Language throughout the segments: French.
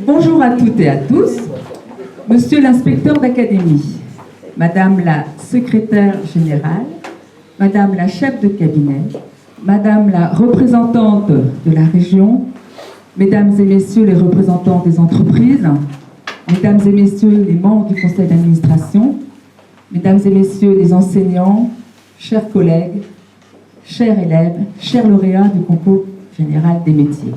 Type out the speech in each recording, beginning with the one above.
Bonjour à toutes et à tous. Monsieur l'inspecteur d'académie, Madame la secrétaire générale, Madame la chef de cabinet, Madame la représentante de la région, Mesdames et Messieurs les représentants des entreprises, Mesdames et Messieurs les membres du conseil d'administration, Mesdames et Messieurs les enseignants, chers collègues, chers élèves, chers lauréats du concours général des métiers.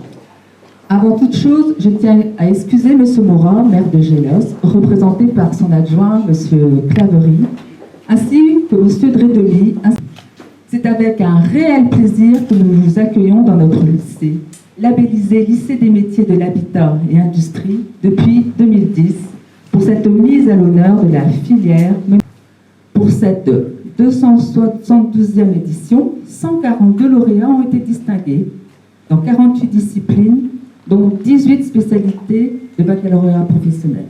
Avant toute chose, je tiens à excuser M. Morin, maire de Gélos, représenté par son adjoint, M. Claverie, ainsi que M. Dredemi. C'est avec un réel plaisir que nous vous accueillons dans notre lycée, labellisé Lycée des métiers de l'habitat et industrie depuis 2010, pour cette mise à l'honneur de la filière. Pour cette 272e édition, 142 lauréats ont été distingués dans 48 disciplines, dont 18 spécialités de baccalauréat professionnel.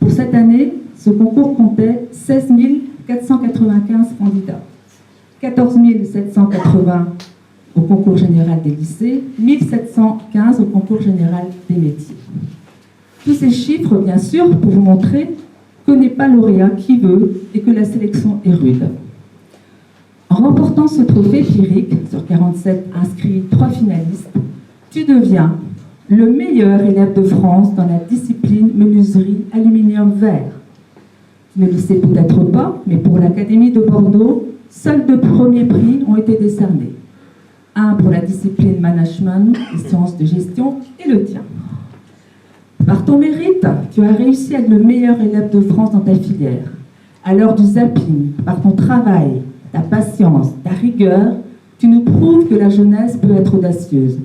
Pour cette année, ce concours comptait 16 495 candidats, 14 780 au concours général des lycées, 1715 au concours général des métiers. Tous ces chiffres, bien sûr, pour vous montrer que n'est pas lauréat qui veut et que la sélection est rude. En remportant ce trophée Pyrrhic, sur 47 inscrits, 3 finalistes, tu deviens le meilleur élève de France dans la discipline menuiserie aluminium verre. Tu ne le sais peut-être pas, mais pour l'Académie de Bordeaux, seuls 2 premiers prix ont été décernés. Un pour la discipline management et sciences de gestion et le tien. Par ton mérite, tu as réussi à être le meilleur élève de France dans ta filière. À l'heure du zapping, par ton travail, ta patience, ta rigueur, tu nous prouves que la jeunesse peut être audacieuse.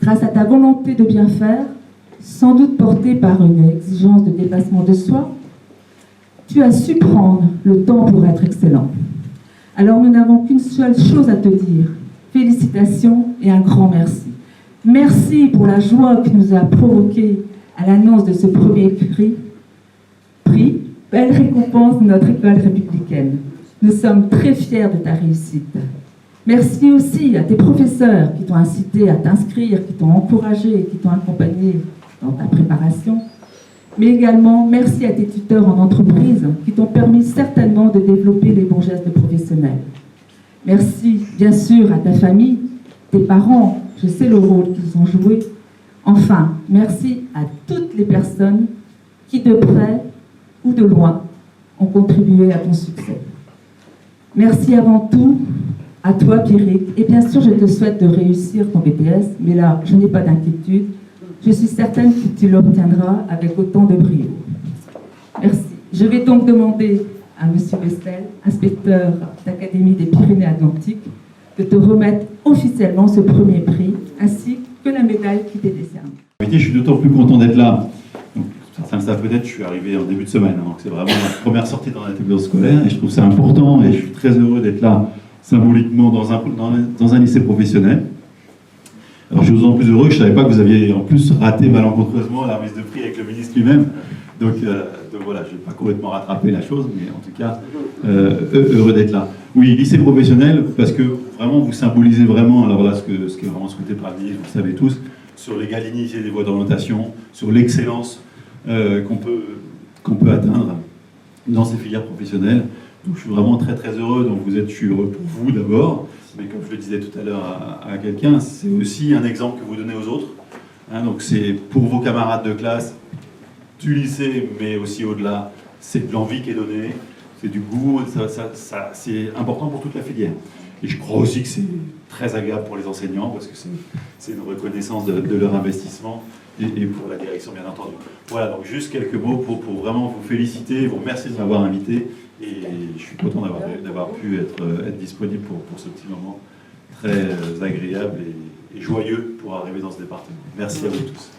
Grâce à ta volonté de bien faire, sans doute portée par une exigence de dépassement de soi, tu as su prendre le temps pour être excellent. Alors nous n'avons qu'une seule chose à te dire. Félicitations et un grand merci. Merci pour la joie que nous a provoquée à l'annonce de ce premier prix, belle récompense de notre école républicaine. Nous sommes très fiers de ta réussite. Merci aussi à tes professeurs qui t'ont incité à t'inscrire, qui t'ont encouragé, qui t'ont accompagné dans ta préparation. Mais également, merci à tes tuteurs en entreprise qui t'ont permis certainement de développer les bons gestes de professionnels. Merci, bien sûr, à ta famille, tes parents, je sais le rôle qu'ils ont joué. Enfin, merci à toutes les personnes qui, de près ou de loin, ont contribué à ton succès. Merci avant tout à toi, Pyrrhic, et bien sûr, je te souhaite de réussir ton BTS, mais là, je n'ai pas d'inquiétude. Je suis certaine que tu l'obtiendras avec autant de brio. Merci. Je vais donc demander à M. Bestel, inspecteur d'Académie des Pyrénées-Atlantiques, de te remettre officiellement ce premier prix, ainsi que la médaille qui t'est décernée. Je suis d'autant plus content d'être là. Donc, certains le savent peut-être, je suis arrivé en début de semaine, donc c'est vraiment ma première sortie dans l'établissement scolaire, et je trouve ça important, et je suis très heureux d'être là symboliquement dans un lycée professionnel. Alors je suis d'autant plus heureux que je ne savais pas que vous aviez en plus raté malencontreusement la remise de prix avec le ministre lui-même. Donc voilà, je ne vais pas complètement rattraper la chose, mais en tout cas, heureux d'être là. Oui, lycée professionnel, parce que vraiment vous symbolisez vraiment, alors là, ce qui est vraiment souhaité par le ministre, vous le savez tous, sur l'égalité des voies d'orientation, sur l'excellence qu'on peut atteindre dans ces filières professionnelles. Donc je suis vraiment très très heureux, donc je suis heureux pour vous d'abord, mais comme je le disais tout à l'heure à quelqu'un, c'est aussi un exemple que vous donnez aux autres. Hein, donc c'est pour vos camarades de classe du lycée, mais aussi au-delà, c'est de l'envie qui est donnée, c'est du goût, c'est important pour toute la filière. Et je crois aussi que c'est très agréable pour les enseignants, parce que c'est une reconnaissance de leur investissement, et pour la direction bien entendu. Voilà, donc juste quelques mots pour vraiment vous féliciter, vous remercier de m'avoir invité, et je suis content d'avoir pu être disponible pour ce petit moment très agréable et joyeux pour arriver dans ce département. Merci à vous tous.